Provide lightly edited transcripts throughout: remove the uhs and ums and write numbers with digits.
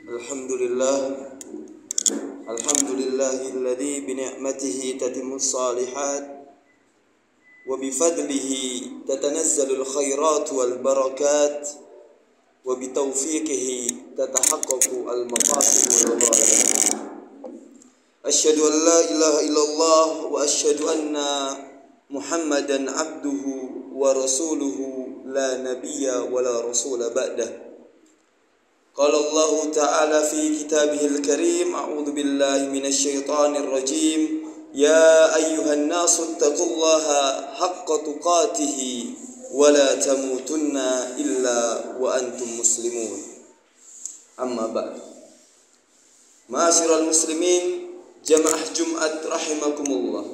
Alhamdulillah Alhamdulillahilladzi bini'matihi tatimmus salihat wa bifadlihi tatanazzalul khairat wal barakat wa bitaufiqihi tatahaqqaqu al maqasid wal ghayat. Asyhadu an la ilaha illallah wa asyhadu anna Muhammadan abduhu wa rasuluhu la nabiyya wa la rasula ba'dah. Qala Allah Ta'ala fi kitabihil karim, a'udzu billahi minasy syaithanir rajim. Ya ayyuhan nasu taqullaha haqqa tuqatih wa la tamutunna illa wa antum muslimun. Amma ba'd. Ma'asyiral muslimin, jamaah Jumat rahimakumullah.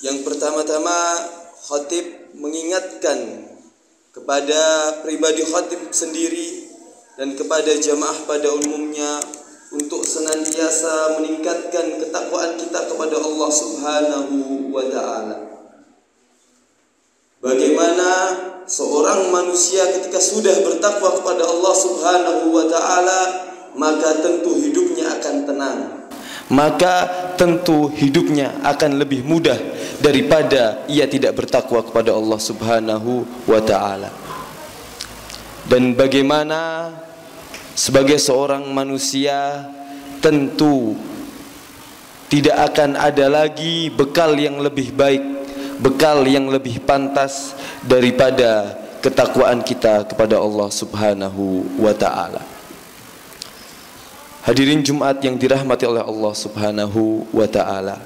Yang pertama-tama khatib mengingatkan kepada pribadi khatib sendiri dan kepada jamaah pada umumnya untuk senantiasa meningkatkan ketakwaan kita kepada Allah Subhanahu wa Ta'ala. Bagaimana seorang manusia ketika sudah bertakwa kepada Allah Subhanahu wa Ta'ala, maka tentu hidupnya akan tenang, maka tentu hidupnya akan lebih mudah daripada ia tidak bertakwa kepada Allah Subhanahu wa Ta'ala. Dan bagaimana sebagai seorang manusia tentu tidak akan ada lagi bekal yang lebih baik, bekal yang lebih pantas daripada ketakwaan kita kepada Allah Subhanahu wa Ta'ala. Hadirin Jumat yang dirahmati oleh Allah Subhanahu wa Ta'ala,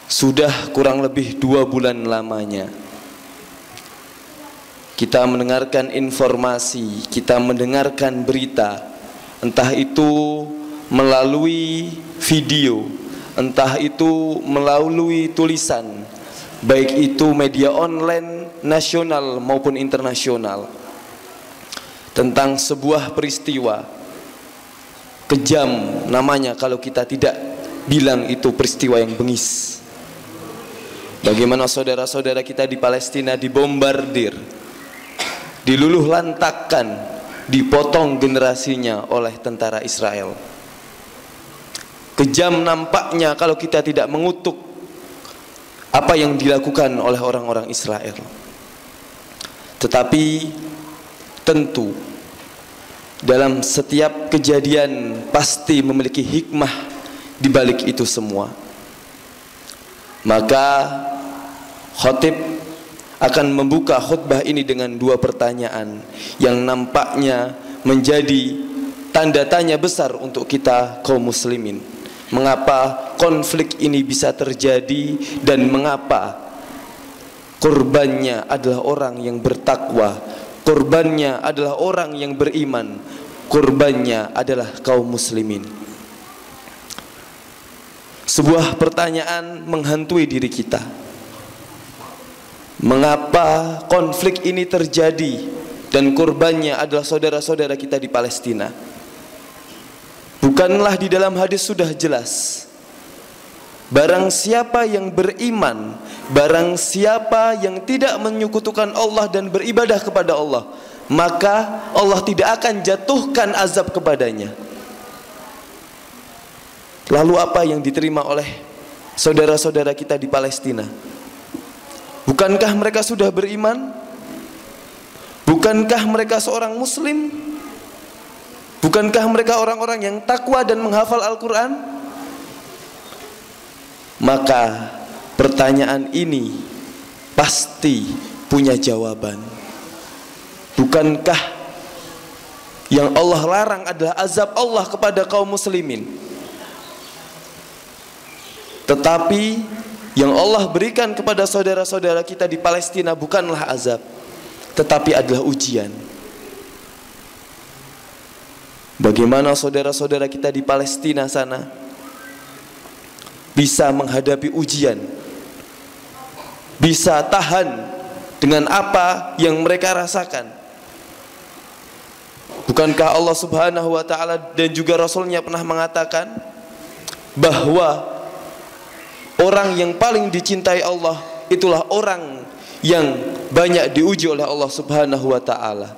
sudah kurang lebih 2 bulan lamanya kita mendengarkan informasi, kita mendengarkan berita, entah itu melalui video, entah itu melalui tulisan, baik itu media online nasional maupun internasional, tentang sebuah peristiwa kejam namanya kalau kita tidak bilang itu peristiwa yang bengis. Bagaimana saudara-saudara kita di Palestina dibombardir, diluluh lantakkan, dipotong generasinya oleh tentara Israel. Kejam nampaknya kalau kita tidak mengutuk apa yang dilakukan oleh orang-orang Israel. Tetapi tentu dalam setiap kejadian pasti memiliki hikmah di balik itu semua. Maka khatib akan membuka khutbah ini dengan 2 pertanyaan yang nampaknya menjadi tanda tanya besar untuk kita kaum muslimin. Mengapa konflik ini bisa terjadi dan mengapa korbannya adalah orang yang bertakwa, korbannya adalah orang yang beriman, korbannya adalah kaum muslimin. Sebuah pertanyaan menghantui diri kita. Mengapa konflik ini terjadi dan korbannya adalah saudara-saudara kita di Palestina? Bukanlah di dalam hadis sudah jelas, barang siapa yang beriman, barang siapa yang tidak menyekutukan Allah dan beribadah kepada Allah, maka Allah tidak akan jatuhkan azab kepadanya. Lalu apa yang diterima oleh saudara-saudara kita di Palestina? Bukankah mereka sudah beriman? Bukankah mereka seorang muslim? Bukankah mereka orang-orang yang takwa dan menghafal Al-Quran? Maka pertanyaan ini pasti punya jawaban. Bukankah yang Allah larang adalah azab Allah kepada kaum muslimin? Tetapi yang Allah berikan kepada saudara-saudara kita di Palestina bukanlah azab, tetapi adalah ujian. Bagaimana saudara-saudara kita di Palestina sana bisa menghadapi ujian, bisa tahan dengan apa yang mereka rasakan? Bukankah Allah Subhanahu wa Ta'ala dan juga Rasulnya pernah mengatakan bahwa orang yang paling dicintai Allah itulah orang yang banyak diuji oleh Allah Subhanahu wa Ta'ala.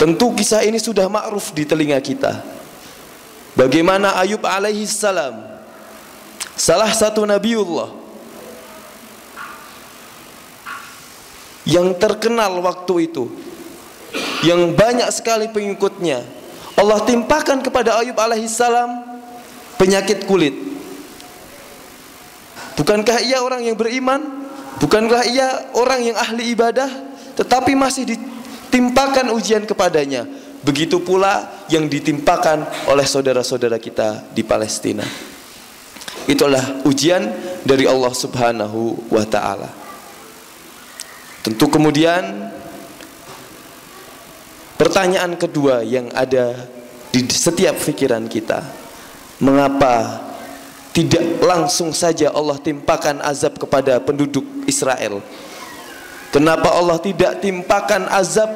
Tentu kisah ini sudah ma'ruf di telinga kita. Bagaimana Ayub alaihi salam, salah satu Nabiullah yang terkenal waktu itu, yang banyak sekali pengikutnya, Allah timpakan kepada Ayub alaihi salam penyakit kulit. Bukankah ia orang yang beriman? Bukankah ia orang yang ahli ibadah? Tetapi masih ditimpakan ujian kepadanya. Begitu pula yang ditimpakan oleh saudara-saudara kita di Palestina. Itulah ujian dari Allah Subhanahu wa ta'ala. Tentu kemudian pertanyaan kedua yang ada di setiap pikiran kita, mengapa tidak langsung saja Allah timpakan azab kepada penduduk Israel? Kenapa Allah tidak timpakan azab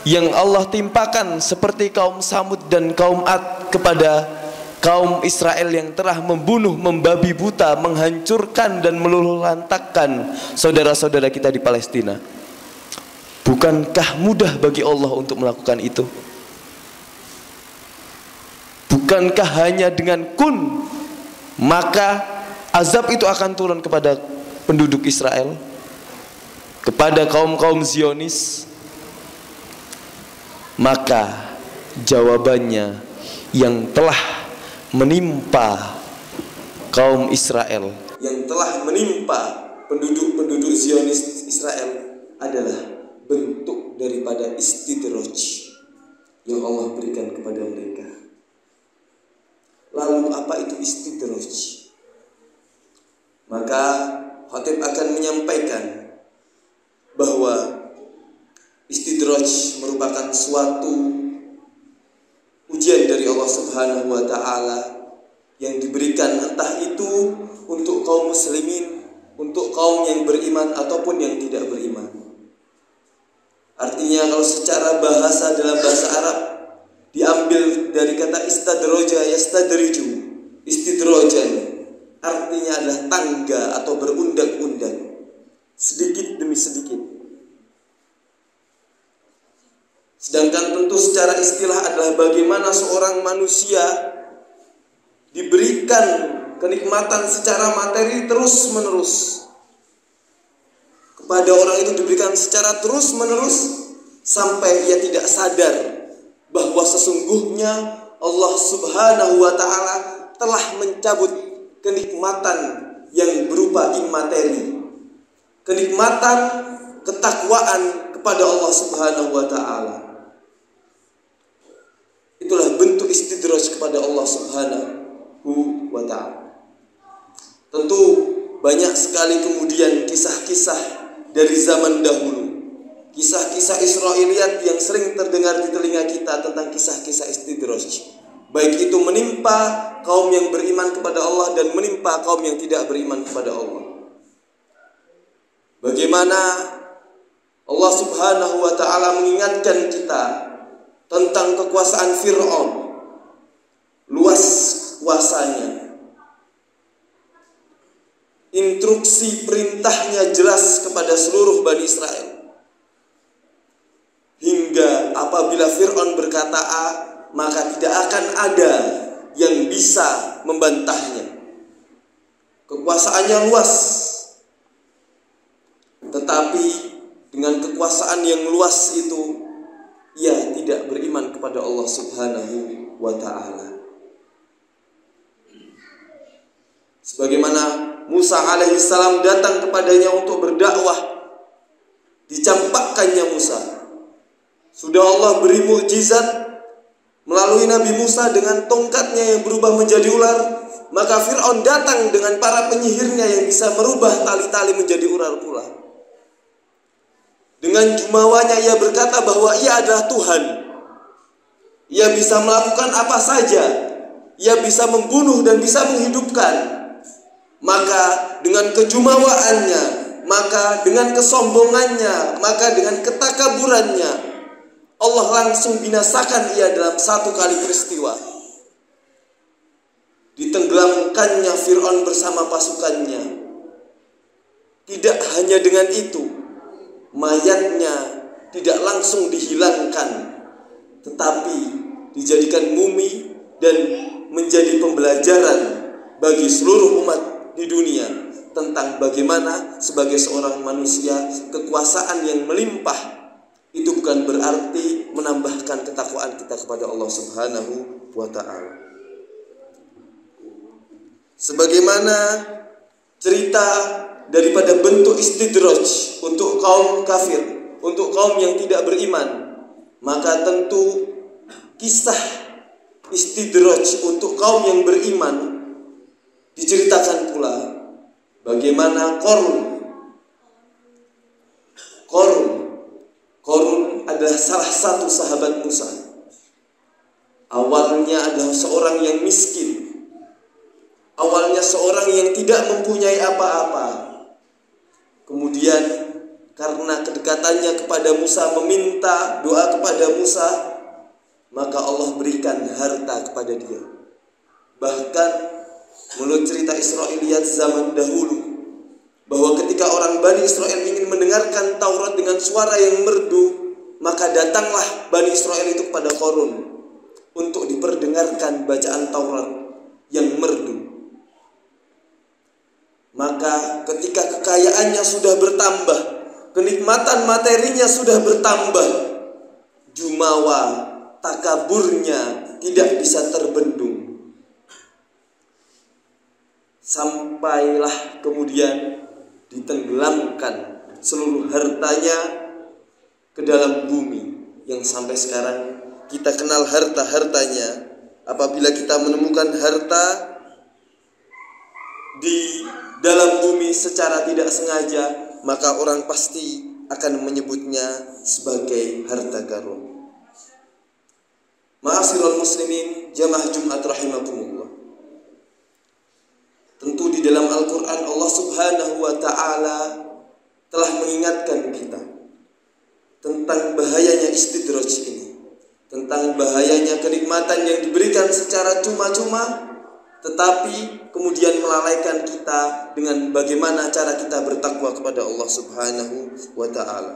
yang Allah timpakan seperti kaum Samud dan kaum Ad kepada kaum Israel yang telah membunuh, membabi buta, menghancurkan dan meluluhlantakkan saudara-saudara kita di Palestina? Bukankah mudah bagi Allah untuk melakukan itu? Bukankah hanya dengan kun maka azab itu akan turun kepada penduduk Israel, kepada kaum-kaum Zionis? Maka jawabannya yang telah menimpa kaum Israel, yang telah menimpa penduduk-penduduk Zionis Israel adalah bentuk daripada istidraj yang Allah berikan kepada mereka. Lalu apa itu istidraj? Maka khatib akan menyampaikan bahwa istidraj merupakan suatu ujian dari Allah Subhanahu wa ta'ala yang diberikan entah itu untuk kaum muslimin, untuk kaum yang beriman ataupun yang tidak beriman. Artinya kalau secara bahasa dalam bahasa Arab diambil dari kata istadraja yastadriju, istidrajan artinya adalah tangga atau berundang-undang, sedikit demi sedikit. Sedangkan tentu secara istilah adalah bagaimana seorang manusia diberikan kenikmatan secara materi terus menerus. Kepada orang itu diberikan secara terus menerus sampai ia tidak sadar bahwa sesungguhnya Allah Subhanahu wa ta'ala telah mencabut kenikmatan yang berupa imateri, kenikmatan ketakwaan kepada Allah Subhanahu wa ta'ala. Itulah bentuk istidraj kepada Allah Subhanahu wa ta'ala. Tentu banyak sekali kemudian kisah-kisah dari zaman dahulu, kisah-kisah Israiliyat yang sering terdengar di telinga kita tentang kisah-kisah istidraj, baik itu menimpa kaum yang beriman kepada Allah dan menimpa kaum yang tidak beriman kepada Allah. Bagaimana Allah Subhanahu wa ta'ala mengingatkan kita tentang kekuasaan Fir'aun, luas kuasanya, instruksi perintahnya jelas kepada seluruh Bani Israel, hingga apabila Fir'aun berkata A, maka tidak akan ada yang bisa membantahnya. Kekuasaannya luas, tetapi dengan kekuasaan yang luas itu ia tidak beriman kepada Allah Subhanahu wa ta'ala. Sebagaimana Musa alaihissalam datang kepadanya untuk berdakwah, dicampakkannya Musa. Sudah Allah beri mukjizat melalui Nabi Musa dengan tongkatnya yang berubah menjadi ular, maka Fir'aun datang dengan para penyihirnya yang bisa merubah tali-tali menjadi ular pula. Dengan jumawanya ia berkata bahwa ia adalah Tuhan. Ia bisa melakukan apa saja. Ia bisa membunuh dan bisa menghidupkan. Maka dengan kejumawaannya, maka dengan kesombongannya, maka dengan ketakaburannya, Allah langsung binasakan ia dalam satu kali peristiwa. Ditenggelamkannya Fir'aun bersama pasukannya. Tidak hanya dengan itu, mayatnya tidak langsung dihilangkan, dijadikan mumi dan menjadi pembelajaran bagi seluruh umat di dunia tentang bagaimana sebagai seorang manusia kekuasaan yang melimpah itu bukan berarti menambahkan ketakwaan kita kepada Allah Subhanahu wa ta'ala. Sebagaimana cerita daripada bentuk istidraj untuk kaum kafir, untuk kaum yang tidak beriman, maka tentu kisah istidraj untuk kaum yang beriman diceritakan pula bagaimana Qarun adalah salah satu sahabat Musa. Awalnya adalah seorang yang miskin. Awalnya seorang yang tidak mempunyai apa-apa. Kemudian karena kedekatannya kepada Musa, meminta doa kepada Musa, maka Allah berikan harta kepada dia. Bahkan menurut cerita Israiliyat zaman dahulu, bahwa ketika orang Bani Israel ingin mendengarkan Taurat dengan suara yang merdu, maka datanglah Bani Israel itu kepada Qarun untuk diperdengarkan bacaan Taurat yang merdu. Maka ketika kekayaannya sudah bertambah, kenikmatan materinya sudah bertambah, jumawa, takaburnya tidak bisa terbendung. Sampailah kemudian ditenggelamkan seluruh hartanya ke dalam bumi, yang sampai sekarang kita kenal harta-hartanya. Apabila kita menemukan harta di dalam bumi secara tidak sengaja, maka orang pasti akan menyebutnya sebagai harta karun. Ma'asyiral muslimin, jamaah Jumat rahimakumullah. Tentu di dalam Al-Quran Allah Subhanahu wa ta'ala telah mengingatkan kita tentang bahayanya istidraj ini, tentang bahayanya kenikmatan yang diberikan secara cuma-cuma, tetapi kemudian melalaikan kita dengan bagaimana cara kita bertakwa kepada Allah Subhanahu wa ta'ala.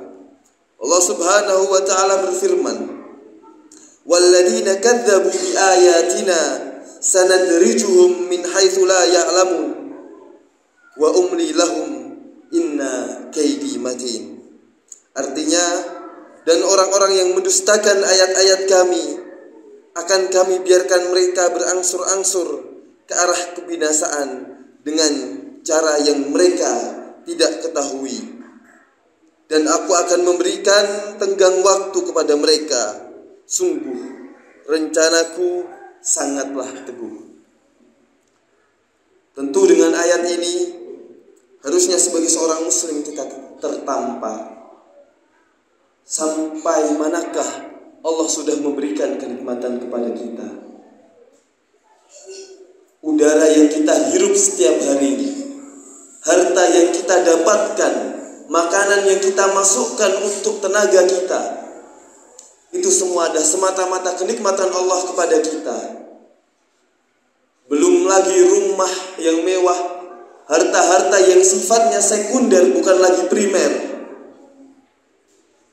Allah Subhanahu wa ta'ala berfirman, "Walladzina kadzdzabu biayatina sanadrijuhum min haitsu la ya'lamun wa umli lahum inna kaidi matin." Artinya, dan orang-orang yang mendustakan ayat-ayat kami akan kami biarkan mereka berangsur-angsur ke arah kebinasaan dengan cara yang mereka tidak ketahui, dan aku akan memberikan tenggang waktu kepada mereka. Sungguh rencanaku sangatlah teguh. Tentu dengan ayat ini harusnya sebagai seorang muslim kita tertampar. Sampai manakah Allah sudah memberikan kenikmatan kepada kita? Udara yang kita hirup setiap hari, harta yang kita dapatkan, makanan yang kita masukkan untuk tenaga kita, itu semua ada semata-mata kenikmatan Allah kepada kita. Belum lagi rumah yang mewah, harta-harta yang sifatnya sekunder, bukan lagi primer.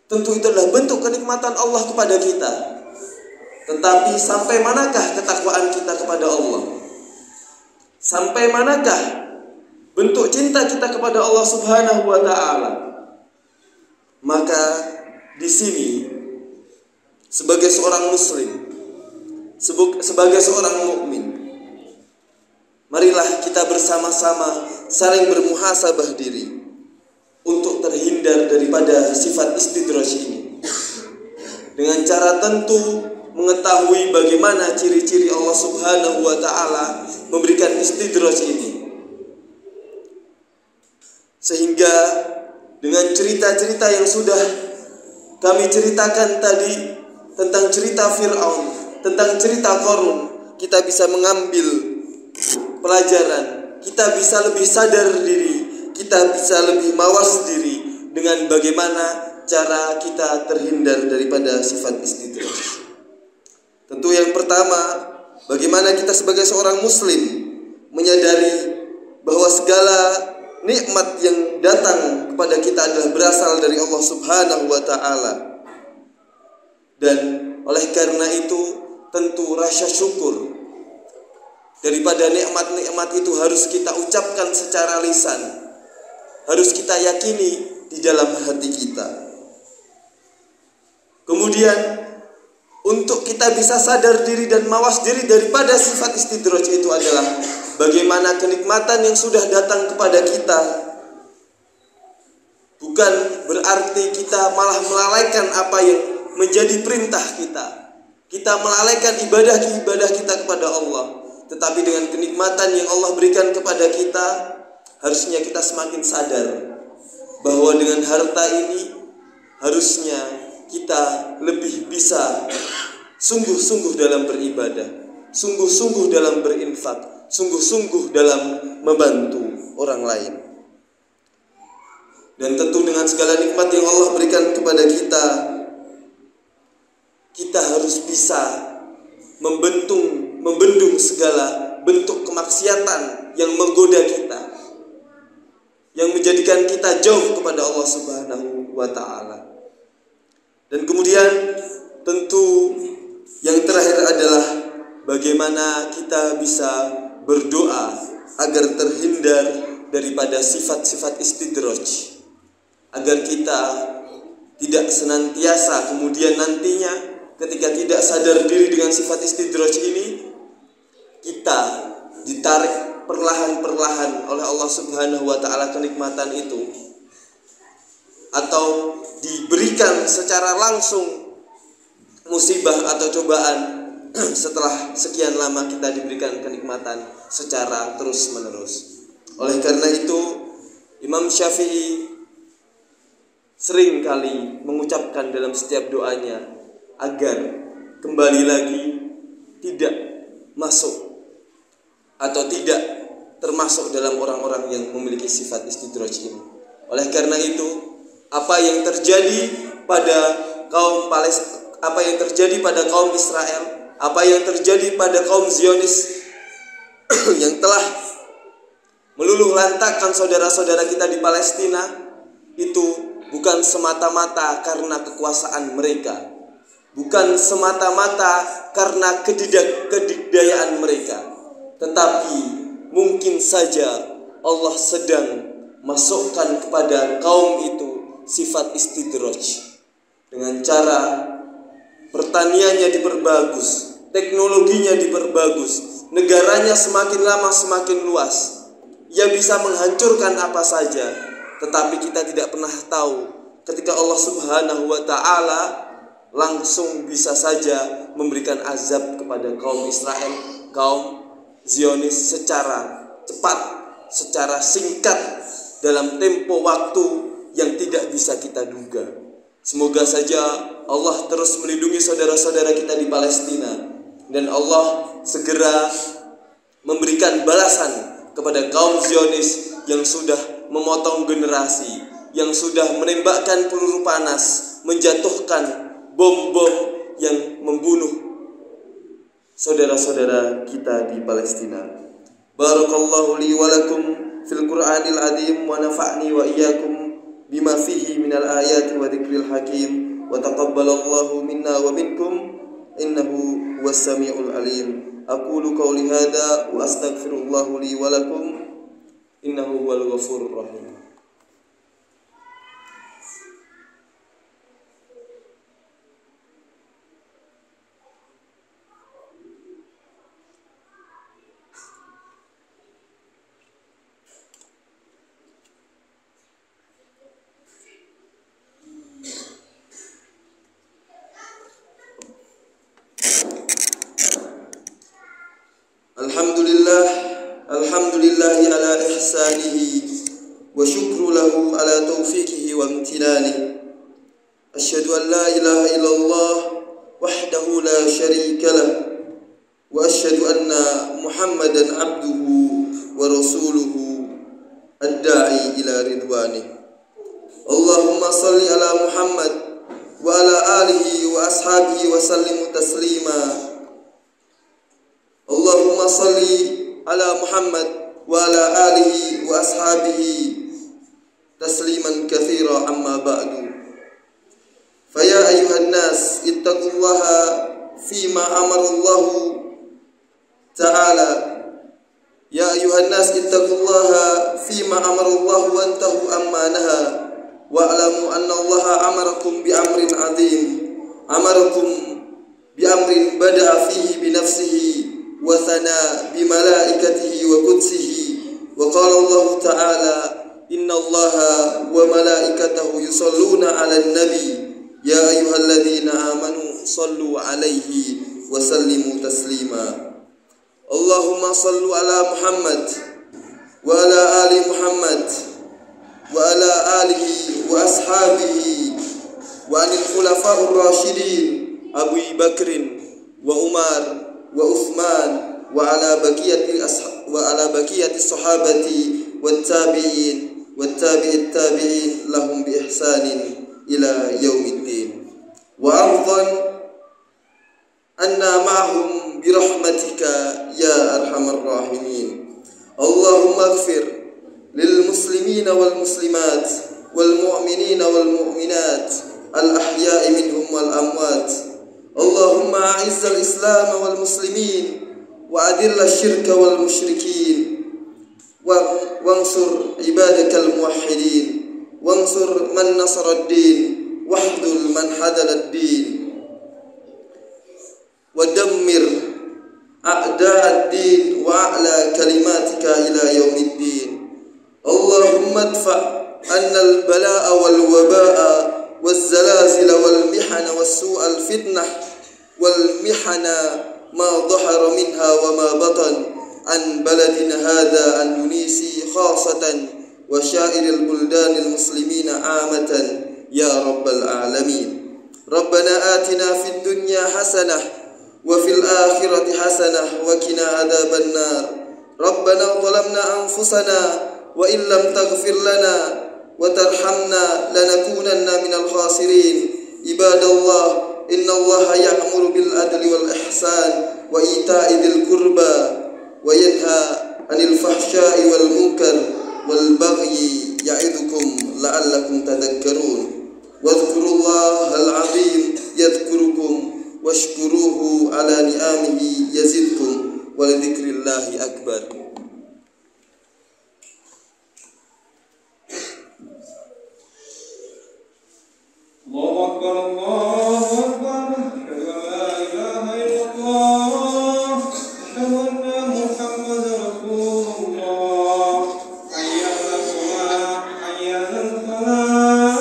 Tentu itu adalah bentuk kenikmatan Allah kepada kita. Tetapi sampai manakah ketakwaan kita kepada Allah? Sampai manakah bentuk cinta kita kepada Allah Subhanahu wa ta'ala? Maka di sini sebagai seorang muslim, sebagai seorang mukmin, marilah kita bersama-sama saling bermuhasabah diri untuk terhindar daripada sifat istidraj ini, dengan cara tentu mengetahui bagaimana ciri-ciri Allah Subhanahu wa ta'ala memberikan istidraj ini, sehingga dengan cerita-cerita yang sudah kami ceritakan tadi tentang cerita Fir'aun, tentang cerita Qarun, kita bisa mengambil pelajaran, kita bisa lebih sadar diri, kita bisa lebih mawas diri dengan bagaimana cara kita terhindar daripada sifat istidraj. Tentu yang pertama, bagaimana kita sebagai seorang muslim menyadari bahwa segala nikmat yang datang kepada kita adalah berasal dari Allah Subhanahu wa ta'ala. Dan oleh karena itu tentu rasa syukur. Daripada nikmat-nikmat itu harus kita ucapkan secara lisan, harus kita yakini di dalam hati kita. Kemudian untuk kita bisa sadar diri dan mawas diri daripada sifat istidraj itu adalah bagaimana kenikmatan yang sudah datang kepada kita bukan berarti kita malah melalaikan apa yang menjadi perintah kita. Kita melalaikan ibadah kita kepada Allah. Tetapi dengan kenikmatan yang Allah berikan kepada kita, harusnya kita semakin sadar bahwa dengan harta ini harusnya kita lebih bisa sungguh-sungguh dalam beribadah, sungguh-sungguh dalam berinfak, sungguh-sungguh dalam membantu orang lain. Dan tentu dengan segala nikmat yang Allah berikan kepada kita, kita harus bisa membendung segala bentuk kemaksiatan yang menggoda kita, yang menjadikan kita jauh kepada Allah Subhanahu wa ta'ala. Dan kemudian tentu yang terakhir adalah bagaimana kita bisa berdoa agar terhindar daripada sifat-sifat istidraj, agar kita tidak senantiasa kemudian nantinya ketika tidak sadar diri dengan sifat istidraj ini, kita ditarik perlahan-perlahan oleh Allah Subhanahu wa ta'ala kenikmatan itu, atau diberikan secara langsung musibah atau cobaan setelah sekian lama kita diberikan kenikmatan secara terus-menerus. Oleh karena itu, Imam Syafi'i sering kali mengucapkan dalam setiap doanya agar kembali lagi tidak masuk atau tidak termasuk dalam orang-orang yang memiliki sifat istidraj ini. Oleh karena itu, apa yang terjadi pada kaum Palestina, apa yang terjadi pada kaum Israel, apa yang terjadi pada kaum Zionis yang telah meluluh lantakkan saudara-saudara kita di Palestina, itu bukan semata-mata karena kekuasaan mereka, bukan semata-mata karena kedikdayaan mereka, tetapi mungkin saja Allah sedang masukkan kepada kaum itu sifat istidraj dengan cara pertaniannya diperbagus, teknologinya diperbagus, negaranya semakin lama semakin luas. Ia bisa menghancurkan apa saja, tetapi kita tidak pernah tahu ketika Allah Subhanahu wa ta'ala langsung bisa saja memberikan azab kepada kaum Israel, kaum Zionis secara cepat, secara singkat, dalam tempo waktu yang tidak bisa kita duga. Semoga saja Allah terus melindungi saudara-saudara kita di Palestina, dan Allah segera memberikan balasan kepada kaum Zionis yang sudah memotong generasi, yang sudah menembakkan peluru panas, menjatuhkan bom-bom yang membunuh saudara-saudara kita di Palestina. Barakallahu li wa lakum fil Qur'anil azim wa nafa'ni wa iyyakum bima fihi minal ayati wa dzikril hakim wa taqabbalallahu minna wa minkum innahu huwas samiul alim. Aqulu qawli hadza wa astaghfirullahu li wa lakum innahu huwal ghafurur rahim. Alhamdulillahi ala ihsanihi wa syukru lahu ala taufiqihi wa imtinanihi. Asyhadu an la ilaha illallah wahdahu la syarika lah wa asyhadu anna Muhammadan abduhu wa rasuluhu ad-da'i ila ridwanih. Allahumma salli ala Muhammad wa ala alihi wa ashabihi wa sallimu taslima. Allahumma salli ala Muhammad wa ala alihi wa ashabihi tasliman katsira amma ba'du. Faya ayuhan nas ittaqullaha فيما أمر الله تعالى يا أيها الناس اتقوا الله فيما أمر الله وانتهوا عما نهى واعلموا أن الله أمركم بأمر عظيم أمركم بأمر بدأ فيه بنفسه وثنى بملائكته وقدسه وقال الله تعالى إن الله وملائكته يصلون على النبي يا أيها الذين آمنوا صلوا عليه وسلموا تسليما اللهم صل على محمد وعلى آل محمد وعلى آله وأصحابه وعن الخلفاء الراشدين أبي بكر وعمر وعثمان وعلى بقية الصحابة والتابعين والتابع التابعين لهم بإحسان إلى يوم الدين وأرضا أنا معهم برحمتك يا أرحم الراحمين اللهم اغفر للمسلمين والمسلمات والمؤمنين والمؤمنات الأحياء منهم والأموات اللهم أعز الإسلام والمسلمين وأذل الشرك والمشركين وانصر عبادك الموحدين وانصر من نصر الدين واخذل من حذل الدين ودمر أعداء الدين وأعلى كلماتك إلى يوم الدين اللهم ادفع عنا البلاء والوباء والزلازل والمحن والسوء الفتنة والمحن ما ظهر منها وما بطن عن بلدنا هذا أندونيسي خاصة وشائر البلدان المسلمين عامة يا رب العالمين ربنا آتنا في الدنيا حسنة وفي الآخرة حسنة وقنا عذاب النار ربنا ظلمنا أنفسنا وإن لم تغفر لنا وترحمنا لنكونن من الخاسرين عباد الله إن الله يأمر بالعدل والإحسان وإيتاء ذي القربى وينهى عن الفحشاء والمنكر والبغي يعظكم لعلكم تذكرون واذكروا الله العظيم يذكركم واشكروه على نعمه يزدكم ولذكر الله أكبر الله أكبر الله أكبر أشهد أن لا إله إلا الله أشهد أن محمدا رسول الله حي على الصلاة حي على الفلاح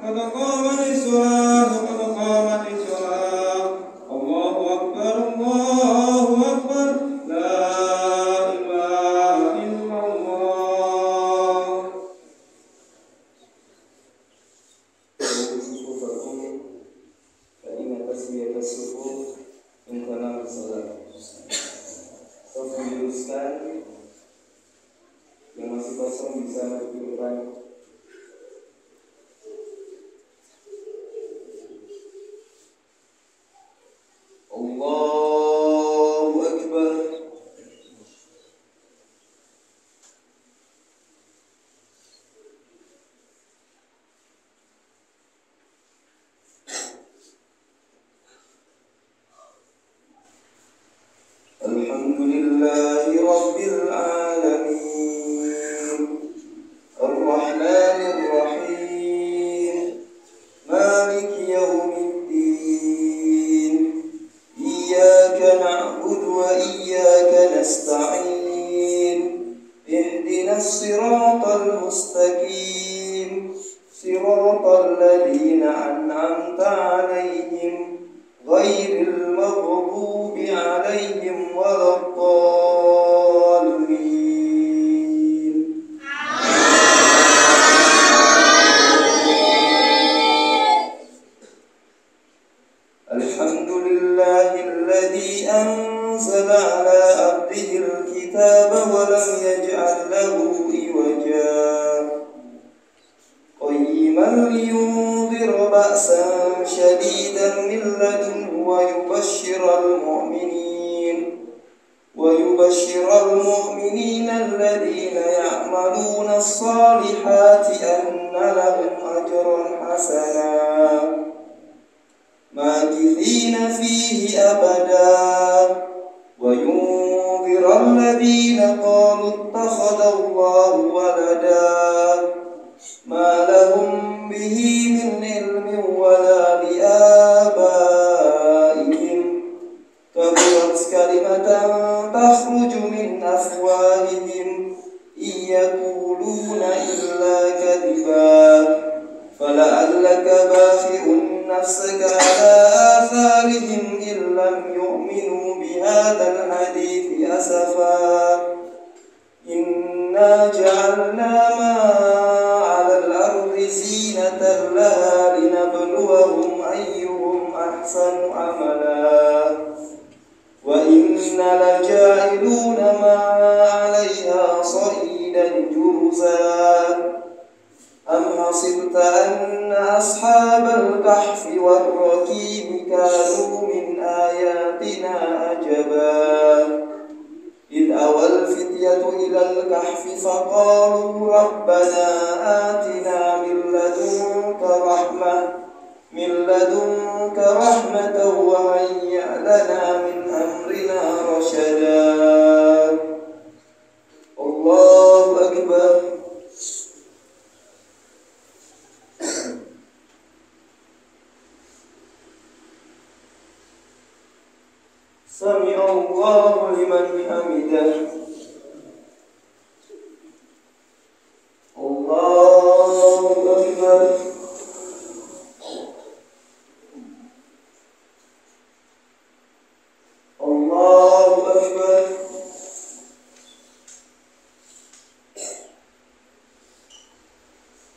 قد قامت الصلاة قد قامت الصلاة الله أكبر الله أكبر لا إله إلا الله صفوفكم فإن تسوية الصفوف من تمام الصلاة. Sof diluruskan, yang masih kosong bisa berdiri. Allahu Akbar. Alhamdulillahi Rabbil Alamin Ar-Rahmanir Rahim Maliki Yawmiddin Iyyaka na'budu wa iyyaka nasta'in Ihdinas siratal mustaqim Siratal ladzina an'amta 'alaihim ghairil maghdubi 'alaihim waladdallin. Alhamdulillahilladzi anzala 'ala 'abdihil kitaba wa lam yaj'al lahu iwaja qayyiman liyundhira ba'san shadidan min ladunhu ويبشر المؤمنين الذين يعملون الصالحات أن لهم أجرا حسنا ماكثين فيه أبدا وينذر الذين قالوا اتخذ الله ولدا ما لهم به من علم ولا لآبائهم كبرت كلمة تخرج من أفواههم إن يقولون إلا كذبا فلعلك باخع نفسك على آثارهم إن لم يؤمنوا بهذا الحديث أسفا إنا جعلنا ما على الأرض زينة لها لنبلوهم أيهم أحسن عملا وإنا لجاعلون ما عليها صعيدا جرزا أم حسبت أن أصحاب الكهف والرقيم كانوا من آياتنا عجبا إذ أوى الفتية إلى الكهف فقالوا ربنا آتنا من لدنك رحمة وهيئ لنا من أمرنا رشدا الله أكبر سمع الله لمن حمده الله أكبر الله أكبر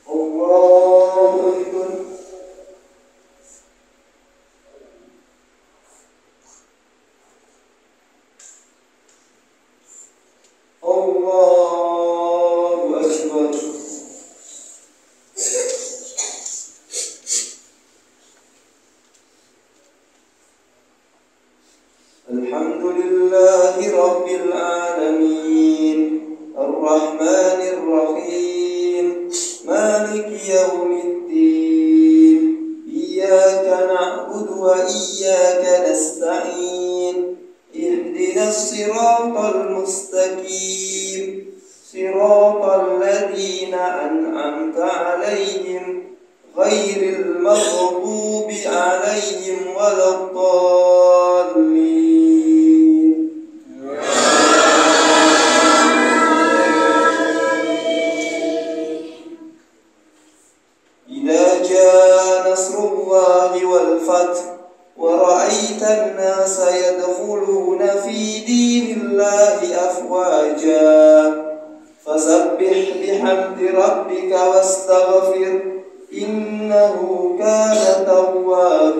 الله أكبر الله أكبر الحمد لله رب العالمين الرحمن الرحيم مالك يوم الدين إياك نعبد وإياك نستعين اهدنا الصراط المستقيم صراط الذين أنعمت عليهم غير المغضوب عليهم ولا الضالين إذا جاء نصر الله والفتح ورأيت الناس يدخلون في دين الله أفواجا فسبح بحمد ربك واستغفر إنه كان توابا